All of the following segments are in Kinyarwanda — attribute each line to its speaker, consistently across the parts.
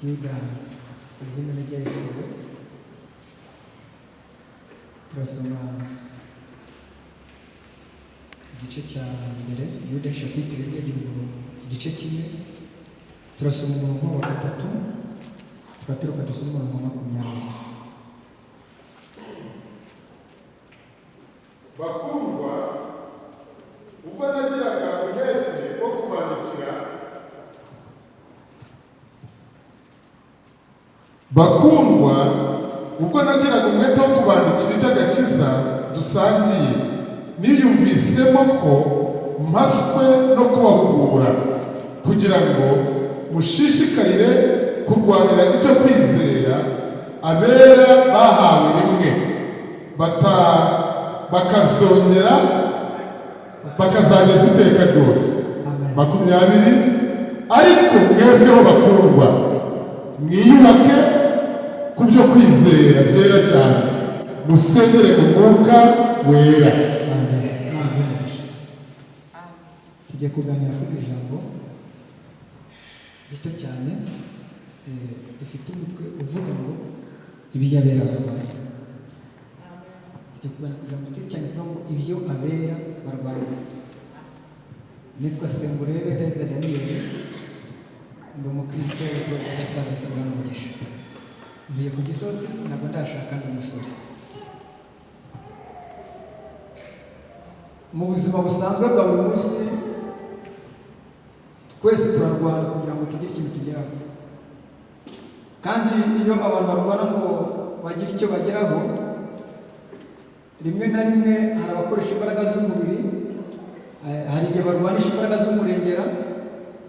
Speaker 1: Yuda ihina n'ijyayifuza turasoma igice cya mbere Yuda chapitre igice kimwe turasoma umurongo wa 3 turaturuka dusoma umurongo wa 20.
Speaker 2: Bakundwa ubwo nagiraga umwete wo kubandikira iby'agakiza dusangiye niyumvisemo ko mpaswe no kubahugura kugira ngo mushishikarire kurwanira ibyo kwizera abera bahawe rimwe bakazongera bakazageza iteka ryose. 20. Ariko mwebweho bakundwa, mwiyubake ku byo kwizera byera cyane, musengere mu mwuka wera.
Speaker 1: Tujye kuganira kuri ijambo rito cyane rifite umutwe uvuga ngo ibyo abera barwanya. Tujye kuganira ku ijambo rito cyane rivuga ngo ibyo abera barwanya. Nitwa Sengurebe Neza Daniel, ndi umukristo w'itorero rya Service Umugisha. Ngiye ku Gisozi, ntabwo ndashaka ndi umusore. Mu buzima busanzwe bwa buri munsi twese turarwana kugira ngo tugire ikintu tugeraho, kandi iyo abantu barwana ngo bagire icyo bageraho, rimwe na rimwe hari abakoresha imbaraga z'umubiri, hari igihe barwanisha imbaraga z'umurengera,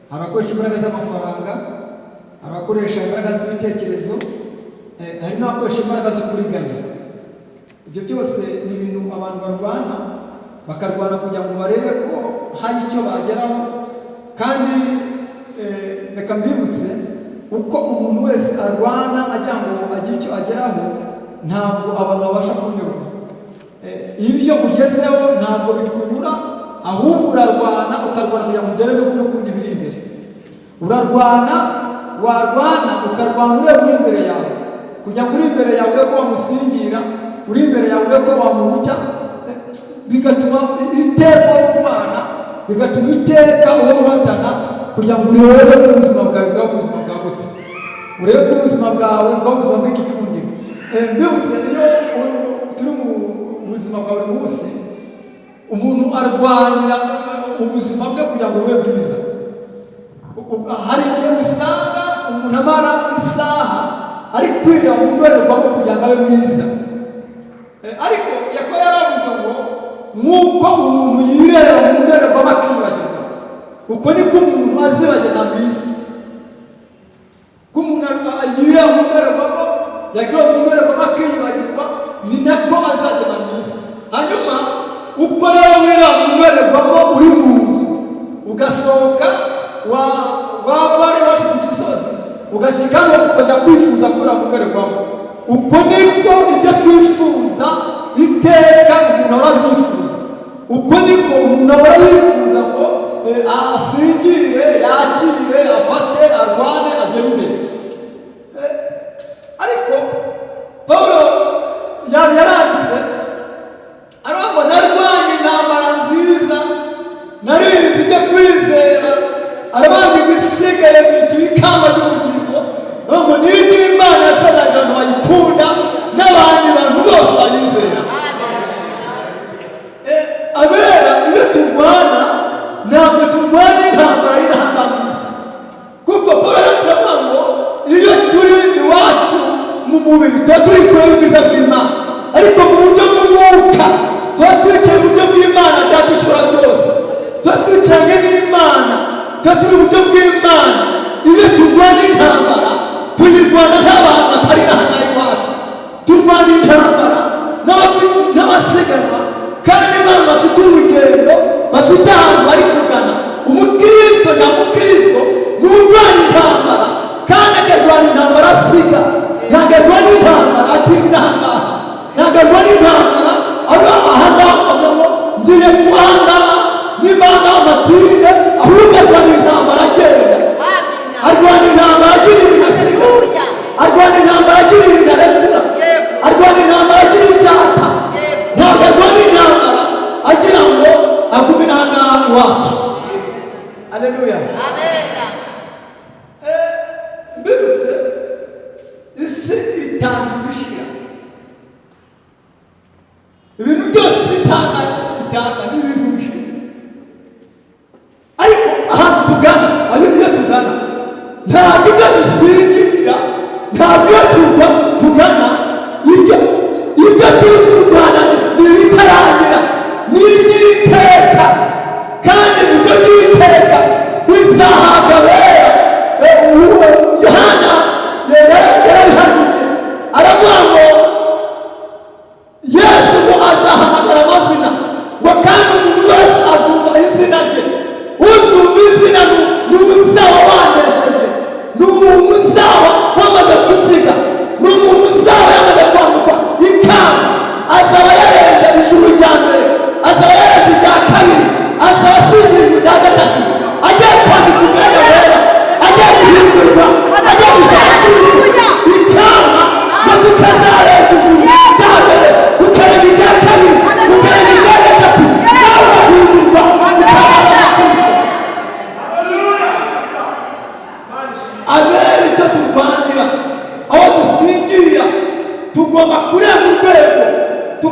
Speaker 1: hari abakoresha imbaraga z'amafaranga, hari abakoresha imbaraga z'ibitekerezo, hari n'abakoresha imbaraga zo kuriganya. Ibyo byose ni ibintu abantu barwana, bakarwana kugira ngo barebe ko hari icyo bageraho. Kandi reka mbibutse uko umuntu wese arwana agira ngo agire icyo ageraho, ntabwo abantu babasha kunyurwa. Ibyo ugezeho ntabwo bikunyura, ahubwo urarwana ukarwana kugira ngo ugere no kundi biri imbere. Urarwana, warwana ukarwana ureba uri imbere yawe, kugira ngo uri imbere yawe urebe ko wamusingira, uri imbere yawe urebe ko wamuruta, bigatuma iteka urwana, bigatuma iteka uhora uhatana kugira ngo urebe ko ubuzima bwawe bwaba ubuzima bwagutse, urebe ko ubuzima bwawe bwaba ubuzima bw'igikundi. Mbibutse iyo turi mu buzima bwa buri munsi, umuntu arwanira ubuzima bwe kugira ngo bube bwiza. Hari igihe usanga umuntu amara isaha ari kwirira mu ndorerwamo kugira ngo abe mwiza, ariko yako yaravuze ngo nk'uko umuntu yireba mu ndorerwamo akiyibagirwa, uko niko umuntu azibagirana mu isi. Ko umuntu yireba mu ndorerwamo, yagiye mu ndorerwamo akiyibagirwa, ni nako azagera mu isi. Hanyuma uko rero wireba mu ndorerwamo uri mu nzu, ugasohoka waba ari wacu ku Gisozi, ugashyika no ukajya kwifuza kurira mu ndorerwamo, uko niko ibyo twifuza iteka umuntu ahora abyifuza. Uko niko umuntu ahora yifuza ngo asingire, yakire, afate, arwane, agere imbere. Ariko Pawulo yaranditse aravuga ngo narwanye intambara nziza, narinze ibyo kwizera, aravuga igisigaye n'icyo ikamba ry'ubugingo, ngo n'ibyo Imana yazanaga abantu bayikunda n'abandi bantu bose bayizera. Abera iyo turwana ntabwo turwana intambara y'intambara mu isi, kuko Pawulo yanditse ngo iyo turi iwacu mu mubiri tuba turi kureba ubwiza bw'Imana, ariko mu buryo bw'umwuka tuba twicaye mu buryo bw'Imana byadishobora byose, tuba twicaranye n'Imana, tuba turi mu buryo bw'Imana. Iyo turwana intambara tuyirwana nk'abantu batari n'ahantu iwacu, turwana intambara n'abasiganwa, kandi n'abantu bafite urugendo, bafite ahantu bari kugana. Umukristo nyamukristo ni urwana intambara, kandi akarwana intambara asiga, ntabwo arwana intambara atinya n'ahangaha, ntabwo arwana intambara ahangaha ngo ngiye guhangana n'Imana amatinde, ahubwo arwana intambara agenda, arwana intambara agira ibintu asiga, arwana intambara agira ibintu arekura, arwana intambara agira ibyata, ntabwo arwana intambara agira ngo agume n'ahangaha iwacu. Haleluya, amena. Mbibutse isi itanga ibishira, ibintu byose zitanga n'ibintu bishira, ariko ahantu tugana, iyo tugana ntabwo ibyo dusingira, ntabwo iyo tugana ibyo turi kurwana ni ibitara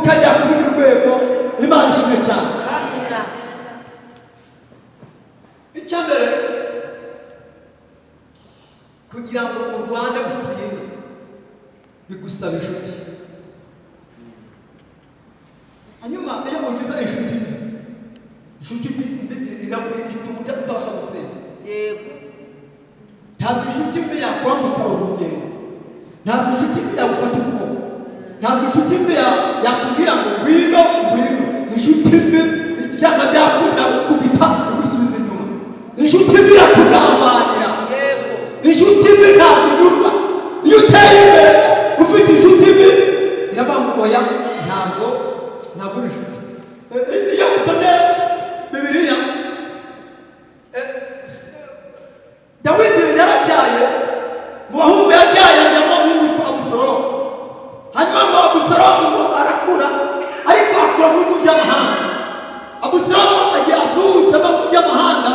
Speaker 1: tukajya ku rundi rwego. Imana ishimwe cyane. Icya mbere kugira ngo u Rwanda rutsinde bigusaba inshuti. Hanyuma iyo mugize inshuti ituma utabasha gutsinda. Ntabwo inshuti mbi yakwambutsa urugendo, ntabwo inshuti mbi yagufata ukuboko, ntabwo inshuti mbi yakubwira ngo ngwino. Inshuti mbi ibyanga byakunda gukubita igusubiza inyuma. Inshuti mbi irakugambanira. Inshuti mbi ntabwo inyurwa. Iyo uteye imbere ufite inshuti mbi irabanguboya, ntabwo uri inshuti. Iyo usomye Bibiliya, Dawidi yarabyaye, mu bahungu yabyaye ajyamo witwa Abusalomu. Hanyuma ngo Abusalomu arakura, ariko akura mu bihugu by'amahanga. Abusalomu agiye asuhutse mu bihugu by'amahanga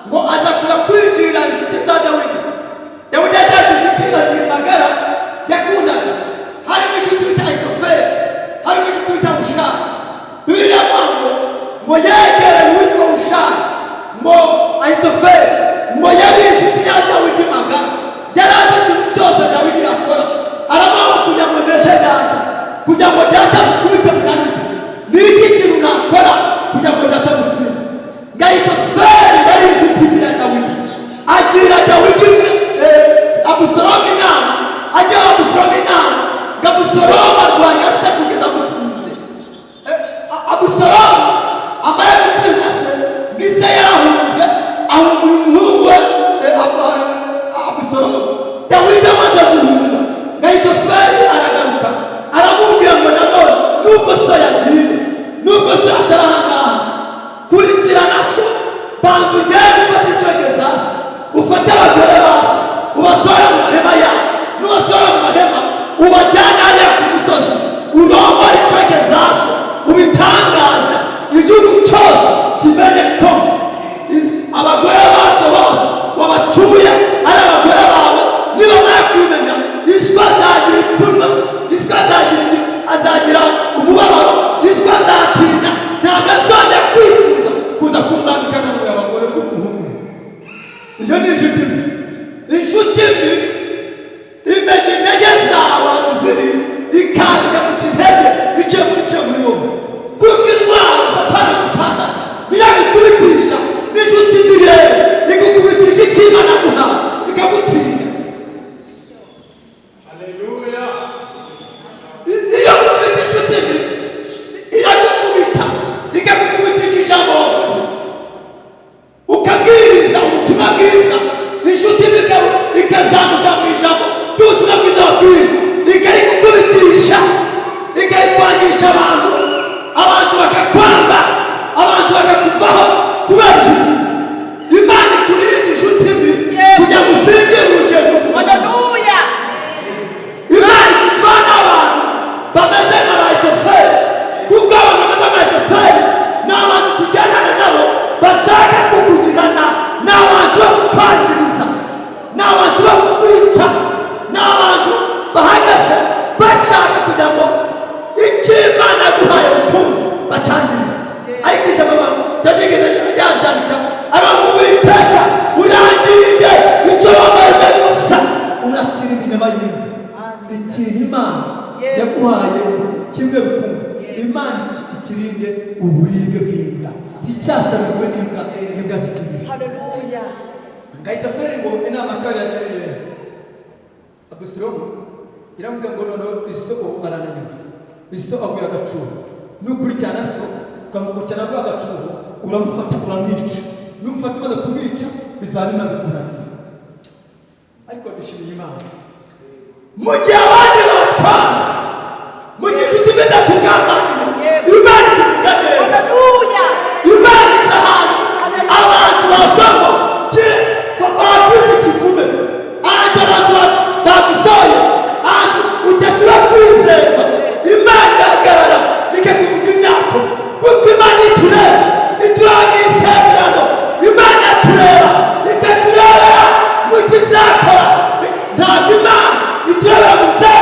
Speaker 1: ngo aza kuza kwinjirira inshuti za Dawidi. Dawidi yajyaga inshuti agira magara yakundaga, harimo inshuti bita Ahitofeli, harimo inshuti bita Hushai. Bibiliya ngo yegere witwa Hushai, ngo Ahitofeli ngo yari inshuti ya Dawidi magara, yari azi ikintu cyose Dawidi yakora. Aramuha kugira ngo ndeshe data, kugira ngo data mukubite munanize. Ni iki kintu nakora kugira ngo data mutsinde? Ngo Ahitofeli yari inshuti ya Dawidi, agira Dawidi Abusalomu inama, agira Abusalomu inama ngo Abusalomu arwanya se kugeza mutsinze. Abusalomu amara gutsinda se, ngise yarahunze ahunga umuhungu we Abusalomu. Dawidi amaze guhunga, Ahitofeli aragaruka aramubwira ngo nanone nubwo so yagiye, nubwo so atarahangaha, kurikirana so, banza ugere gufata inshoreke za so, ufate abagore ba so, ubasora mu mahema yabo, nubasora mu mahema ubajyana hariya ku musozi, urongore inshoreke za so, ubitangaze igihugu cyose kimenye ko abagore ba so bose wabacuye ari abagore bawe. Nibamara kubimenya, iswa azagira ipfunwe, iswa azagira umubabaro, iswa azatinya, ntabwo azongera kwifuza kuza kumwambika n'abaye abagore b'umuhungu. Iyo ni inshuti mbi. Inshuti mbi imenya intege zawe ahantu ziri, ikaza ikaguca intege iciye muri wowe. Kuko intwaro Satani gusanga niyagukubitisha, n'inshuti mbi rero igukubitisha icyo Imana aguhaye ikagutsinda. Iyo ufite inshuti mbi iragukubita, ikagukubitisha ijambo wavuze, ukabwiriza ubutumwa bwiza. Inshuti mbi ikazamuka mu ijambo ry'ubutumwa bwiza wabwirije, ikarigukubitisha, ikarikwangisha abantu bakakwanga, abantu bakakuvaho kubera inshuti mbi. Imana ikurinde inshuti mbi kugira ngo usengere urugendo rwawe. Imana ikuvana abantu bameze nka Ahitofeli, kuko abantu bameze nka Ahitofeli ni abantu tujyanana nabo bashaka kukugirana, ni abantu bo kukwangiriza, ni abantu bo kukwica, ni abantu bahagaze bashaka kugira ngo icyo Imana aguhaye ukuntu bacangiriza. Ariko ijambo ryageze yabyandika, aravuga Uwiteka urandinde icyo wamaze gusa, urakirinda inyama y'inka. Ikintu Imana yaguhaye kimwe rukumbi, Imana ikirinde uburibwe bw'inda, nticyasabirwe n'inka, inka zikirije. Haleluya. Ahitofeli ngo inama kari yagereye Abusalomu, iramubwira ngo noneho iso arananiwe, iso aguye agacuro. Nukurikirana so ukamukurikirana aguye agacuro, uramufata uramwica. Numufata umaze kumwica bizaba bimaze kurangira. Ariko dushimiye Imana, mu gihe abandi batwanze, mu gihe inshuti mbi zatugambanira, Imana ituvuga neza. Imana iza ahantu abantu bavamo bagize ikivume, ahantu abantu bagusoye, ahantu utatura kwizerwa. Imana irahagarara ikakuvuga imyato, kuko Imana itureba mu isezerano. Imana itureba ikatureba mu kizakora. Ntabwo Imana itureba mu byaha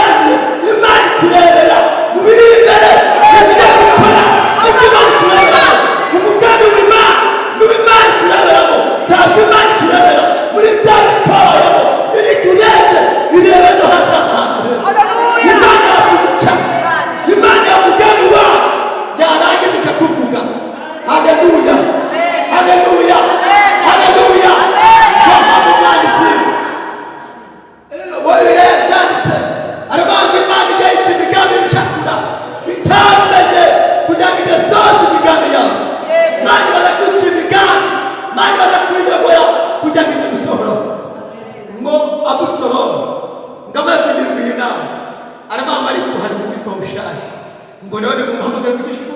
Speaker 1: none muhamagara mwishyura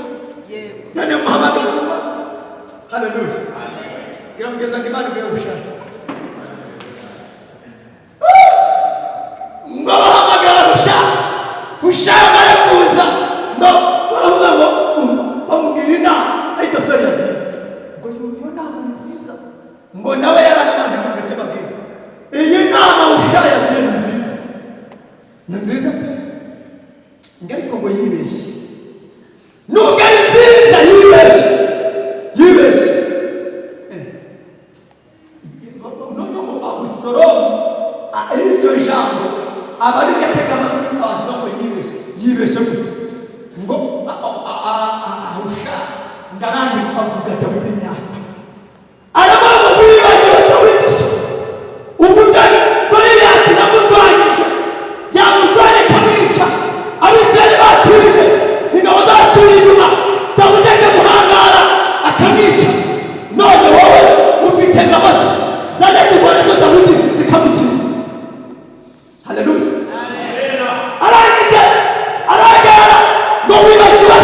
Speaker 1: none muhamagara umubaza. Haleluya. Kira mugeza ngo Imana igiye gushaka ngo bahamagara gushaka kuza ngo baravuga ngo bamubwira inama ahita feri yagiye ngo iyo nama ni nziza ngo nawe yaranabandi ngo ndeke babwira iyi nama ushaka yagiye ni nziza pe ngo ariko ngo yibeshye nubwo ari nziza yibeshye noneho Abusalomu iryo jambo abari gatega amatwi abantu ngo yibeshye gute ngo ahusha ndarangiye kuvuga Dawidi nyato aravuga ngo wibagiwe Dawidi so ubujyanye dore yati namurwanyije yamurwanye kamwica Abisirayeli baturiye ingabo zasubiye inyuma Dawidi aje guhangara akamwica none wowe ufite ngabaki zajya kubonezo Dawidi zikamutsinda. Haleluya. Aragara ngo wibagiwe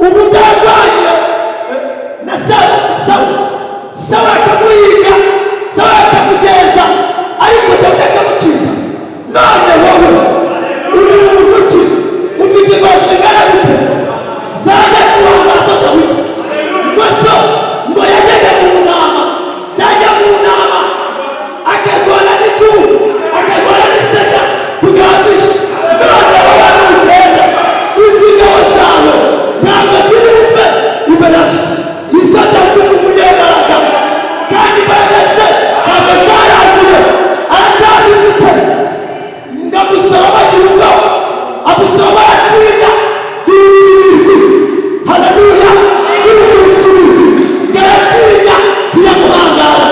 Speaker 1: ubudanganye na sawa akamuyiga sawa akamugenza ariko Dawidi akamucika. None wowe uri mu ntoki ufite ibibazo bingana gute zajya kuhangara Dawidi ngo yajyaga mu nama akarwana n'igihugu akarwana n'isega kugatisha none wowe n'ugenda izi ngabo zawe ntabwo ziri bupfe imbere y'isa Dawidi ni umunyembaraga kandi imbaraga ze ntabwo zarangiye aracyazifite ngo Abusalomu agira ubwoba Abusalomu aratinya haleluya y'ubusirizi ngaratinya ntiyamuhangara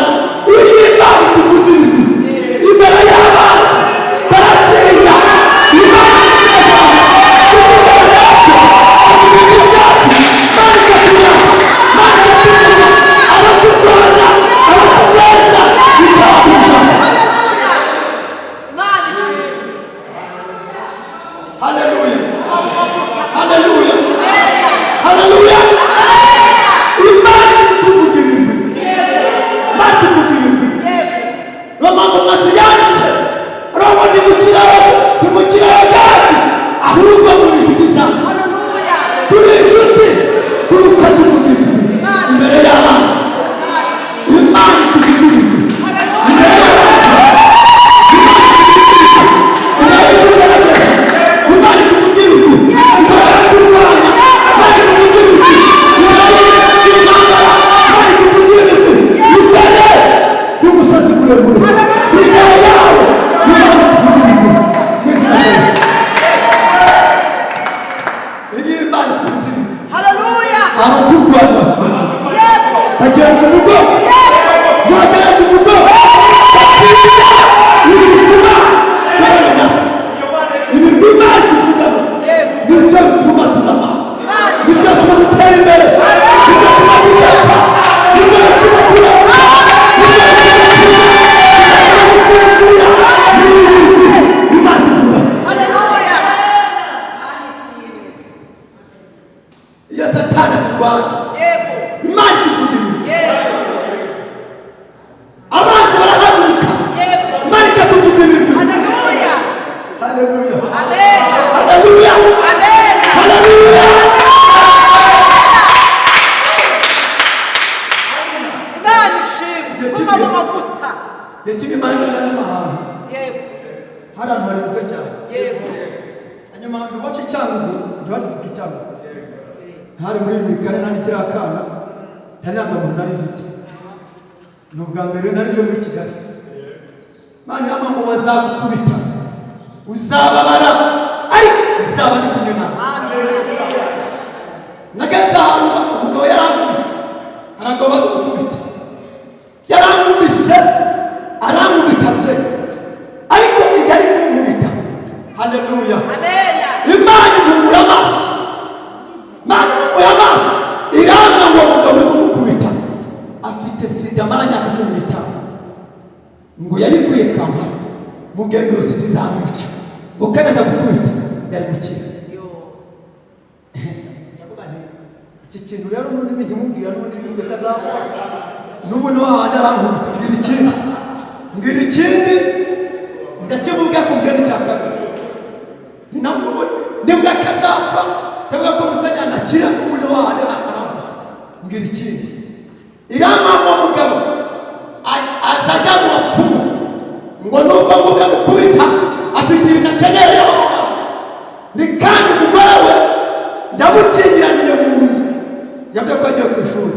Speaker 1: Imana tuvuze ibiti imbere y'abanzi baratinya Imana isezerana kuvugana natwe avuga ibintu byacu Imana ikaturata Imana ikatuvuga abaturwanya abatugeza bikababusha. Haleluya. Haleluya. Haleluya. Imana ituvuga ibintu Romango matiyanditse robo ni mukirabagati ahubwo muri inshuti zawe turi inshuti turuka tuvuga ibintu imbere y'abanzi Imana ituvuga ibintu imbere y'abanzi Imana itugerageza Imana ituvuga ibintu imbere y'aturwanya Imana ituvuga ibintu imbere y'intambara Imana ituvuga ibintu imbere y'umusozi muremure imbere yawe Imana ituvuga ibintu mwizina ryose iyi Imana ituvuga ibintu abaturwanya basubira bagenza umugongo yagenza umugongo bakishyura ibituma tubona ibintu Imana ituvugamo nibyo bituma tunama nibyo bituma dutera imbere nibyo bituma tudapfa nibyo bituma turapfa nibyo bituma gusinzira n'ibintu Imana ituvuga. Iyo Satani aturwanya Imana ituvuga ibintu abanzi barahaguruka Imana ikatuvuga ibintu. Haleluya. Haleluya. Haleluya. Igihe kimwe Imana igana n'amahanga hari ahantu harinzwe cyane hanyuma iwacu Cyangugu iwacu tuvuga Cyangugu hari muri buri kane nta n'ikiri akana nta n'irangamuntu nari mfite ni ubwa mbere nari nje muri Kigali Imana irambwira ngo bazagukubita uzababara ariko uzaba ndi kumwe nawe. Nageze ahantu umugabo yarangubise arangwa bazagukubita yarangubise arangubita bye ariko igari kumubita. Haleluya. Imana imumura amaso Imana imumura amaso iranga ngo umugabo uri kugukubita afite sida amara imyaka 15 ngo yayikuye Kampala mu bwenge yose ntizamwica ngo kandi ajya gukubita yari gukira iki kintu rero n'undi nijyumubwira n'undi n'undi kazapfa n'ubu no hahandi arankubita mbwira ikindi ndakimubwira ko mbwira icya kabiri nabwo nibwo kazapfa kavuga ko Musenyeri akira n'ubu no hahandi arankubita mbwira ikindi iramama mugabo azajya mu bapfumu ngo nubwo mubwe mukubita afite ibintu akeneyeho ni kandi umugore we yamukingiraniye mu nzu yavuye ko agiye ku ishuri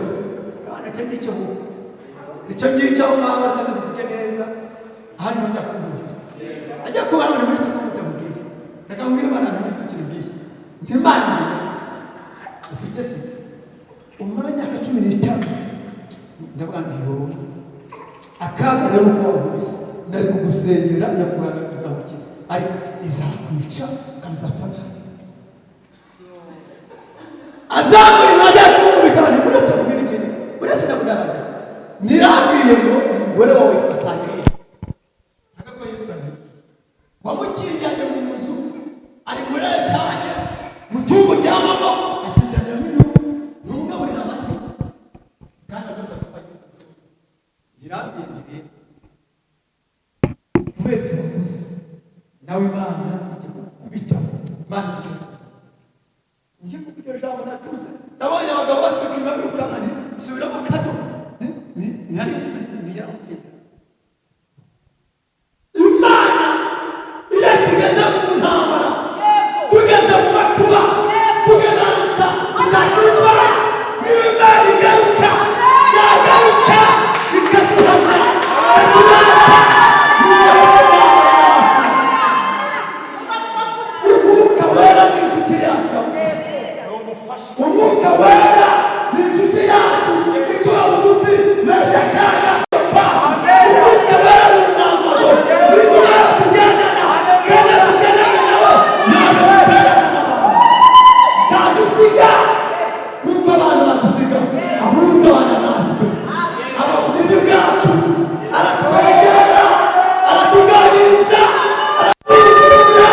Speaker 1: nicyo ngicyo nicyo ngicyo aho ngaho reka bivuge neza ahandi njya kumubita ajya kuba none muri se kumubita mubwire reka mbwire Imana ntimukire bwiye nk'Imana ufite sida umara imyaka 15 ndavuga ngo akaga rero uko wabubise nari kugusengera nyakuraga tugahukiza ariko izakwica kamuzapfa nabi azamuri najya kumubita bane uretse kubira ikindi uretse no kugaragaza nirambwiye ngo umugore wawe yitwa Sandrine akako yitwa nde wamukijyanye mu nzu ari muri etaje mu cyumba cya mama akijyanye n'umugabo n'abandi kandi adosa kupanya nirambwiye kubera umukozi nawe Imana igiye kubita Imana njye kugira jambo naturutse nabonye abagabo batukima birukana subira makado nari niyarute Imana iyo tugeze mu ntambara tugeze mu makuba tugeze mu ndakufa n'Imana igaruka yagaruka ikaturana umwuka wera ni inshuti yacu ituba bugufi n'ajyakaga umwuka wera ni umwambaro niba tugendana kandi tugendana nawe ntadusiga nk'uko abantu badusiga ahubwo abana natwe ababugizi bwacu aratwegera aratuganiriza aratubwira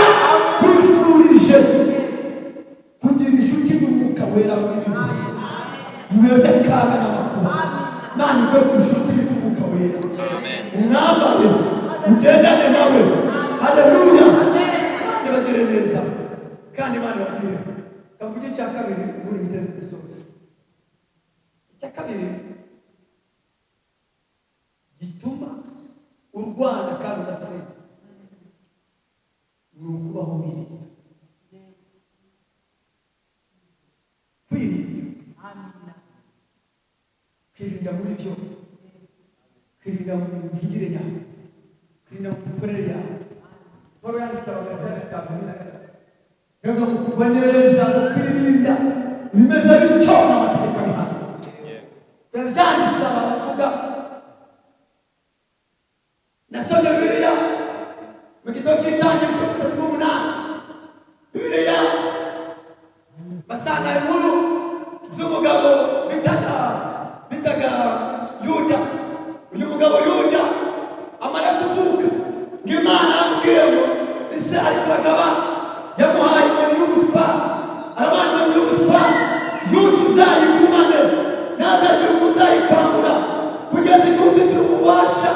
Speaker 1: wifurije kugira inshuti n'umwuka wera mwebwe kaga n'amakuba nani kwe ku inshuti n'umwuka wera umwambare ugendane nawe haleluya kandi bagire neza kandi bana bagire kavuge cya kabiri muri ndende zose cya kabiri gituma urwana kandi udatsinda ni ukubaho wirinda kwirinda muri byose kwirinda mu mivugire yawe kwirinda mu mikorere yawe Pawulo yanditse Abagalatiya 5:3 yavuga ngo kugwa neza no kwirinda bimeze bityo n'amategeko y'Imana yabyanditse abavuga nasomye Bibiliya mu gitabo cy'Itangiriro 3:8 Bibiliya basanga inkuru z'umugabo bitaga Yuda uyu mugabo Yuda amara kuvuka ng'Imana amubwiye ngo ise arikagaba yamuhaye inkoni y'ubutware arabana inkoni y'ubutware Yuda izayigumane nazagira umuzayikangura kugeza igihe ufite ububasha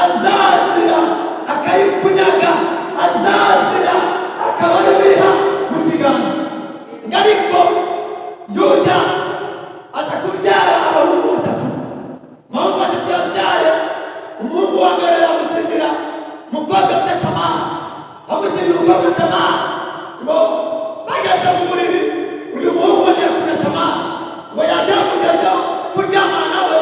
Speaker 1: azazira akayikunyaga azazira akaba aribiha mu kiganza ariko Yuda aza kubyara abahungu batatu umuhungu wa mbere yabyaye umuhungu wa mbere yamusigira umukobwa ufite Tamara amusigira umukobwa Tamara ngo bageze mu buriri uyu muhungu wagiye kuri Tamara ngo yajya kujya kuryamana nawe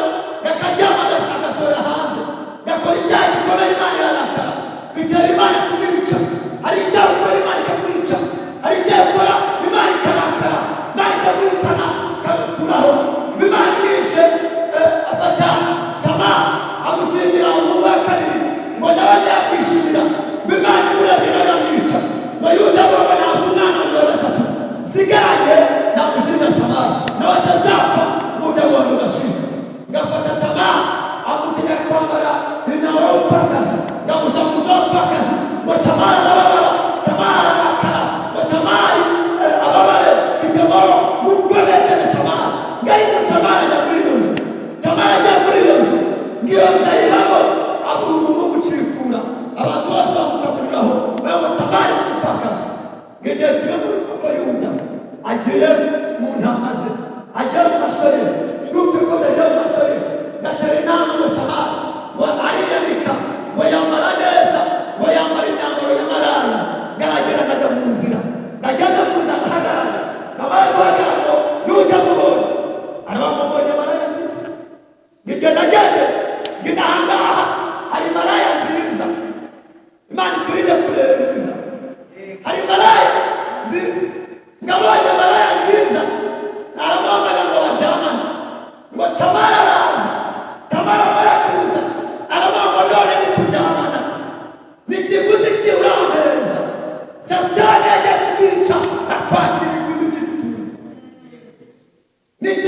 Speaker 1: akaryama agasohora hanze gakora icyaha gikomeye Imana irarakara bitera Imana kumwica hari icyaha ukora Imana ikakwica hari icyaha ukora Imana ikarakara Imana ikamwitana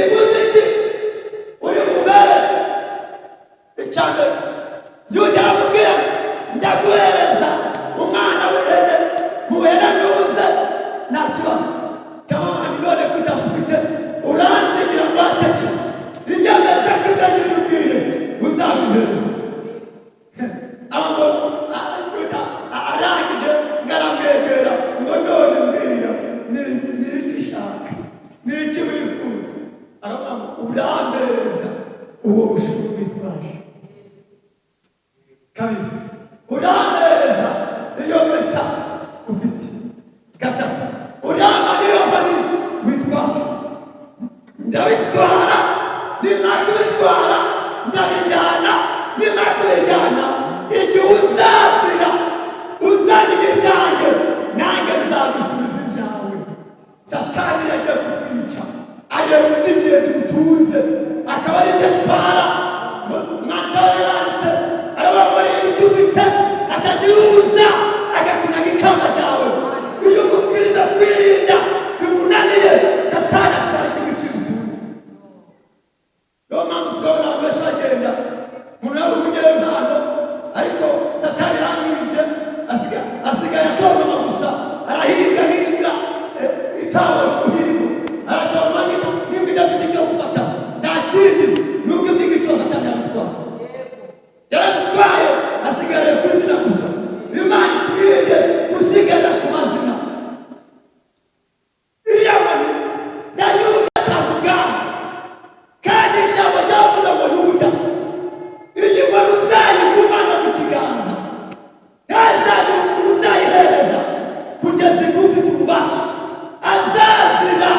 Speaker 3: ikiguziki uri mubere icyambere Yuda aramubwira ndaguhereza umwana w'ihene muhera nuze nta kibazo kamamani none kutamufite uransigira ngo ateke inyemeza kuganya umubwire uzamuhereza Yuda arangije ngaramwegera ngo none mbwira n'iki ushaka n'iki wifuza aravuga ngo urampereza uwo bushubu witwaje kabiri urampereza iyo mpeta ufite gatatu urama niyo nkoni witwara ndabitwara nimara kubitwara ndabijyana nimara kubijyana igihe uzazira uzanira ibyanjye nanjye nzagusubiza ibyawe Satani yagiye kutwica areba iby'ingenzi utunze akaba ari ibyo atwara mwanzara yaranditse arabambariye icyo ufite atagira ubuza agakunaga ikamba ryawe iyo umubwiriza kwirinda bimunaniye Satani atwara igiciro utunze niyo mpamvu usibona abantu benshi bagenda umuntu yari umunyempano ariko Satani yarangirije asigaye atondoma gusa arahinga itawe kuhinga aratonwa n'ibyo idafite icyo gufata nta kindi n'ubwo ibyo icyo Satani yamutwara yaramutwaye asigariye ku izina gusa Imana iturinde gusigara ku mazina iriya nkoni ya Yuda atazi ubwami kandi ijambo ryavuze ngo Yuda iyi nkoni uzayigumana mu kiganza ntazagira umuntu uzayihereza kugeza igihe ufite ububasha azazira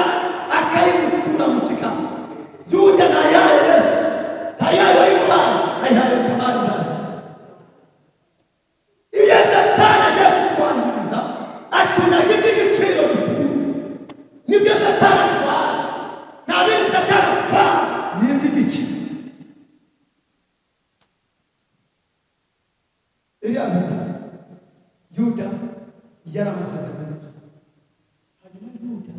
Speaker 3: akayigukura mu kiganza Yuda ntayaye Yesu ntayaye wayimuhaye ayihaye Tamari naje iyo Satani agiye kukwangiriza atunaga iby'igiciro bitunze nibyo Satani atwara nta bindi Satani atwara ni iby'igiciro iriya mpeta Yuda yaramusazanye hanyuma Yuda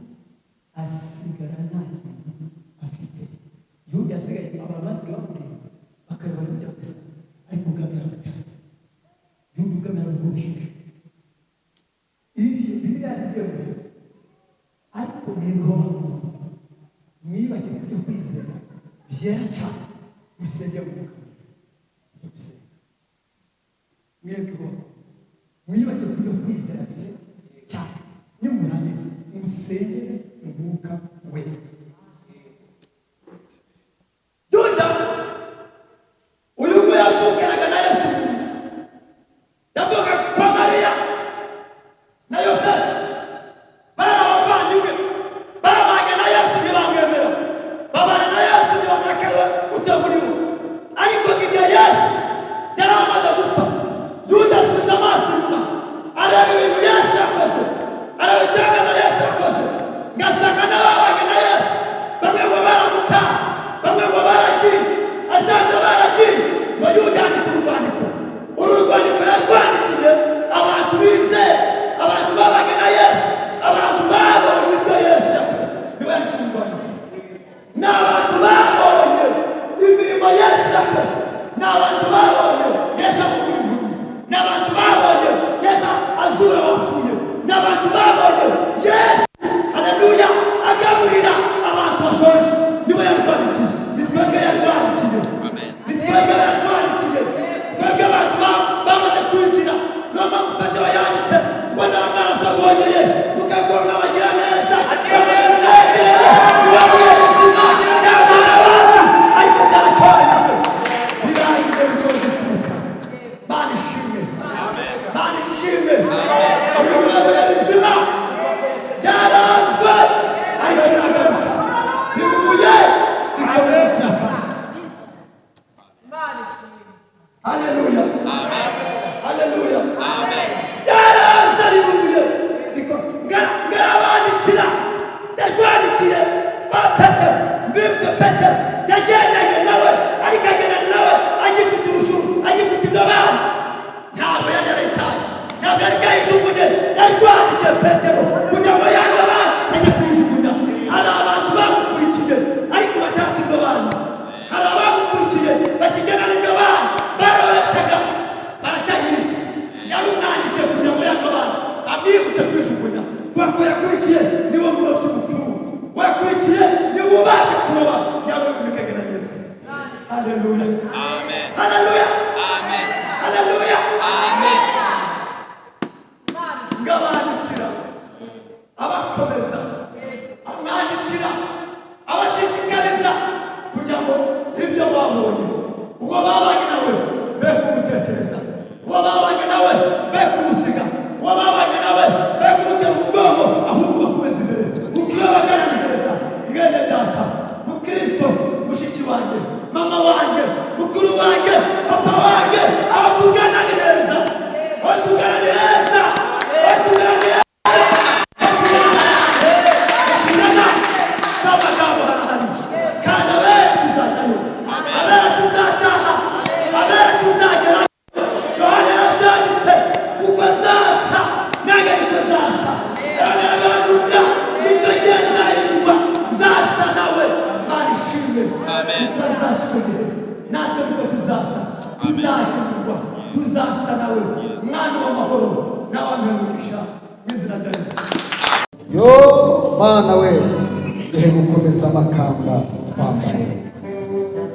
Speaker 3: asigara nta kintu afite Yuda asigaye abantu basigaye bamureba bakareba Yuda gusa ariko ubwami yaramutazi Yuda ubwami yaramugushije Bibiliya yatubwiye ariko mwebweho bakuru mwibake kubyo kwizera byera cyane bisenge mu mwuka byo gusenga mwebweho mwibake kubyo kwizera byera cyane nimurangiza musengere umwuka wera Yuda uyu nguyu yavukanaga na Yesu yavuga kwa Mariya na Yosefu bari abavandimwe babanye na Yesu ntibamwemera babana na Yesu ntibamwakariwe ute muri bo ariko igihe Yesu yari amaze gupfa Yuda asubiza amaso inyuma areba ibintu Yesu yakoze areba itangazo Yesu yakoze ngasanga n'ababanye na Yesu bamwe ngo baramutaha bamwe ngo baragiye asanze baragiye ngo Yuda yandika urwandiko uru rwandiko yarwandikiye abantu bizeye abantu babanye na Yesu abantu babonye ibyo Yesu yakoze niwe yandika urwandiko ni abantu babonye imirimo Yesu yakoze ni abantu babonye Yesu amugura impumyi ni abantu babonye Yesu azura abapfuye ni abantu babonye Yesu haleluya agaburira abantu bashoje niwe yarwandikiye nitwebwe yarwandikiye nitwebwe yarwandikiye twebwe abantu bamaze kwinjira niyo mpamvu Petero yanditse ngo ni amaraso abonyeye mukagomba abagira neza bamuzegereye nibabwire izina ry'abana abantu ariko byaratoranyijwe birangije bisoza isuka Mana ishimwe Mana ishimwe uyu murabera izina byaranzwe ariko biragaruka bimubuye bikabura isuka haleluya haleluya byaranze ribuye ngarabandikira yarwandikiye ba Petero mbibye Petero yagendanye nawe ariko agendana nawe agifite urushuru agifite indobani ntabwo yari yaritaye ntabwo yari bwayijugunye yarwandikiye Petero kugira ngo yandobani ajya kuyijugunya hari abantu bamukurikiye ariko ubashe kuroba yawe bikagena neza. Haleluya. Amen. Haleluya. Amen. Haleluya. Amen. Ngabandikira abakomeza amwandikira abashishikariza kugira ngo ibyo babonye uwo babanye nawe be kumutekereza, uwo babanye nawe be kumusiga, uwo babanye nawe be kumutera umugongo, ahubwo bakomeza imbere kuko iyo bagana neza mwene data mukristo mushiki wanjye mama wanjye mukuru wanjye papa wanjye abatugana neza, abatugana neza, abatugana neza.
Speaker 1: Yo mana we duhe gukomeza amakamba twambaye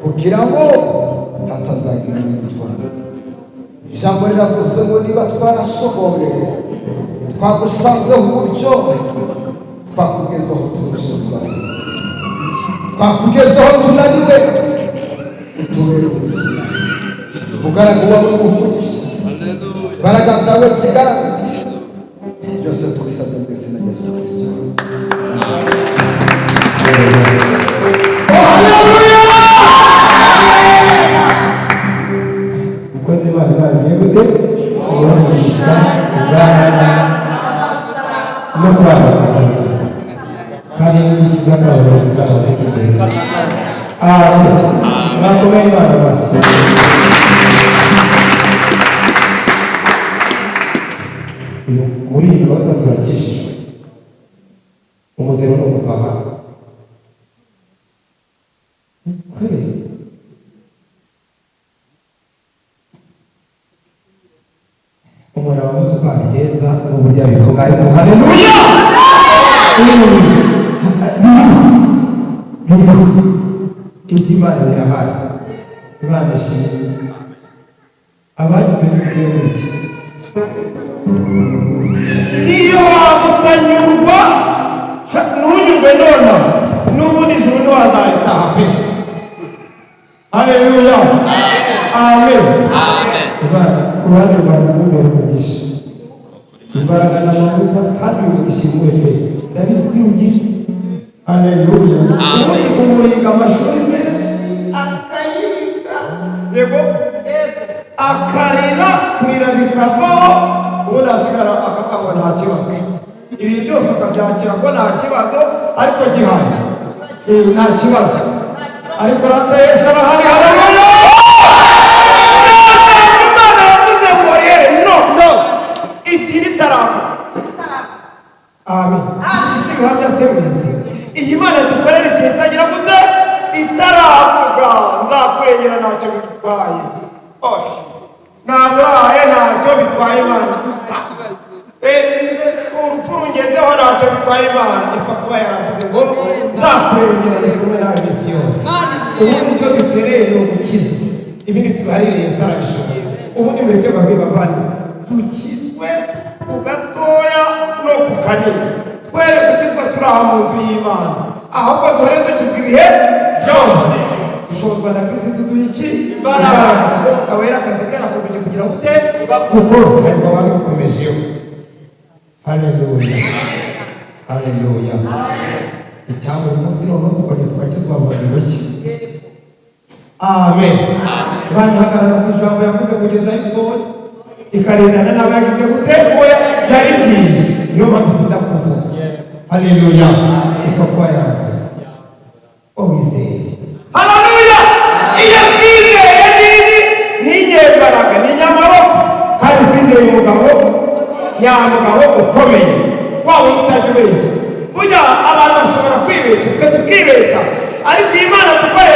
Speaker 1: kugira ngo hatazagira n'udutwara. Ijambo riravuze ngo niba twarasohoye twagusanzeho uburyohe twakugezaho turusha twakugezaho tunaniwe utubere ubuzima. Umugaragu wawe umugisha, imbaraga zawe zigaragaza byose tubisabye mu izina rya Yesu Kristo.
Speaker 4: Mukozi Imana bagiye gute umugisha imbaraga no kwaguka kandi n'ibishyize akabarozi zabo imbere. Amen. Mwakomeye Imana basi. Muri iyi minota turakishijwe umuzero no kuva hano kweli umuntu wabuze uko abigenza n'uburyo abivuga ariko haleluya iby'Imana birahari. Imana ishimwe abagizwe n'uburyo bw'iki iyo wagutanyurwa ntunyurwe nona n'ubundi ijuru ntiwazahitaha pe. Haleluya. Amen. Imana ku ruhande rwanjye n'umbere umugisha imbaraga n'amavuta kandi umugisha imwe pe ndabizi ko ugira. Haleluya. Ubundi umuriga amashuri menshi akayiga yego akarira kurira bikavaho ubundi asigara akakangwa nta kibazo. Ibi byose akabyakira ko nta kibazo ariko gihari nta kibazo ariko rata Yesu arahari. Haleluya. Imana yavuze ngo no itiri taramu. Amen. Ibihamya se mwese iyi Mana dukorera igihe itagira gute itaravuga nzakurengera ntacyo bitwaye. Nabaye ntacyo bitwaye Imana. Urupfu ngezeho ntacyo bitwaye Imana. Ipfa kuba yaravuze ngo nzakurengera ndi kumwe nawe iminsi yose. Ubundi icyo dukeneye ni umukiza, ibindi tubaririye zarabishoboye. Ubundi mureke babiri bavanye dukizwe ku gatoya no ku kanini. Twere gukizwa turi aha mu nzu y'Imana, ahubwo duhere dukizwa ibihe byose. Dushobozwa na Kristo duha iki imbaraga ukaba yari akazi karakomeje kugira ngo ute gukora ariko abantu bakomejeho. Haleluya. Haleluya. Icyambo umunsi noneho tukajya tugakizwa abantu bashya. Amen. Bana hagarara ku ijambo yavuze kugeza isohoye ikarindana n'abagize gute yari bwiye niyo mpamvu tudakuvuga. Haleluya. Ipfa kuba yaravuze wizeye. Haleluya. Iyo twizeye ni inyembaraga ni nyamaboko kandi twizeye umugabo nyamugabo ukomeye waba utajya ubeshya. Burya abantu bashobora kwibeshya twe tukibeshya ariko Imana dukora